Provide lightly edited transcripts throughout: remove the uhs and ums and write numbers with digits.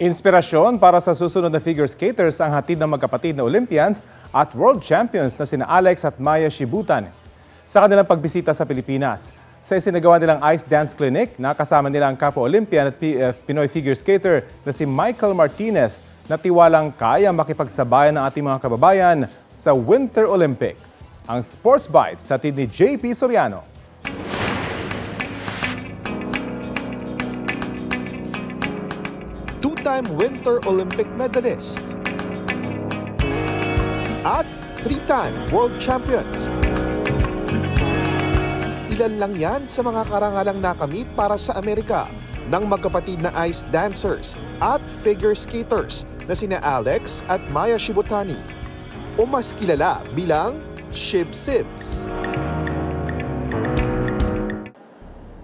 Inspirasyon para sa susunod na figure skaters ang hatid ng magkapatid na Olympians at world champions na sina Alex at Maya Shibutan sa kanilang pagbisita sa Pilipinas. Sa isinagawa nilang Ice Dance Clinic, nakasama nila ang kapwa Olympian at Pinoy figure skater na si Michael Martinez na tiwalang kaya makipagsabayan ng ating mga kababayan sa Winter Olympics. Ang Sports Bites sa hatid ni JP Soriano. Two-time Winter Olympic medalist at three-time world champions. Ilan lang yan sa mga karangalang nakamit para sa Amerika ng magkapatid na ice dancers at figure skaters na sina Alex at Maya Shibutani o mas kilala bilang Shib-Sibs.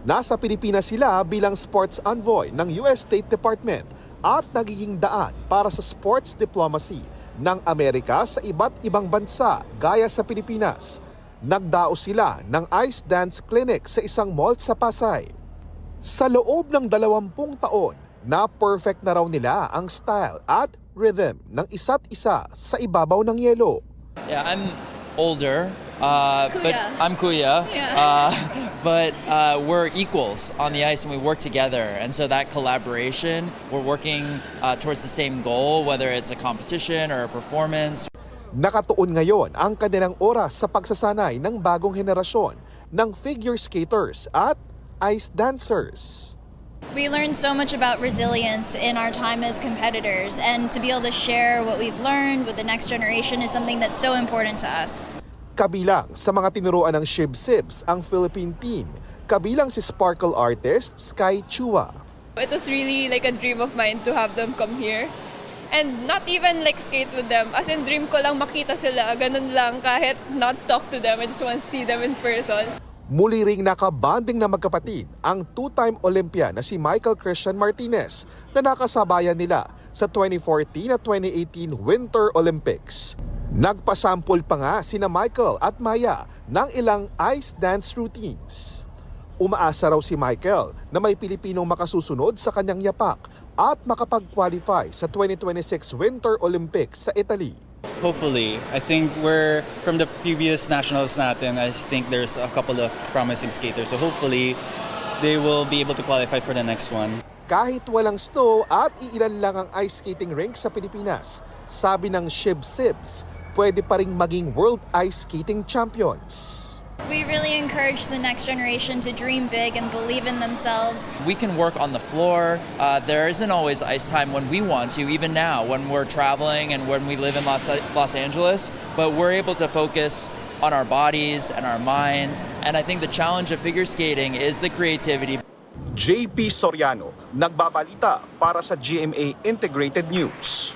Nasa Pilipinas sila bilang sports envoy ng US State Department at nagiging daan para sa sports diplomacy ng Amerika sa iba't ibang bansa gaya sa Pilipinas. Nagdaos sila ng Ice Dance Clinic sa isang mall sa Pasay. Sa loob ng 20 taon, na-perfect na raw nila ang style at rhythm ng isa't isa sa ibabaw ng yelo. Yeah, I'm older, but I'm Kuya. Yeah. But we're equals on the ice and we work together. And so that collaboration, we're working towards the same goal, whether it's a competition or a performance. Nakatuon ngayon ang kanilang oras sa pagsasanay ng bagong henerasyon ng figure skaters at ice dancers. We learned so much about resilience in our time as competitors, and to be able to share what we've learned with the next generation is something that's so important to us. Kabilang sa mga tinuruan ng Shib-Sibs ang Philippine team, kabilang si sparkle artist Sky Chua. It was really like a dream of mine to have them come here. And not even like skate with them. As in, dream ko lang makita sila. Ganun lang, kahit not talk to them. I just want to see them in person. Muli ring nakabanding na magkapatid ang two-time Olympian na si Michael Christian Martinez na nakasabayan nila sa 2014 at 2018 Winter Olympics. Nagpasample pa nga sina Michael at Maya ng ilang ice dance routines. Umaasa raw si Michael na may Pilipinong makasusunod sa kanyang yapak at makapag-qualify sa 2026 Winter Olympics sa Italy. Hopefully. I think we're from the previous nationals natin, I think there's a couple of promising skaters. So hopefully they will be able to qualify for the next one. Kahit walang snow at iilan lang ang ice skating rink sa Pilipinas, sabi ng Shib-Sibs, pwede pa ring maging world ice skating champions. We really encourage the next generation to dream big and believe in themselves. We can work on the floor. There isn't always ice time when we want to, even now when we're traveling and when we live in Los Angeles, but we're able to focus on our bodies and our minds. And I think the challenge of figure skating is the creativity. JP Soriano, nagbabalita para sa GMA Integrated News.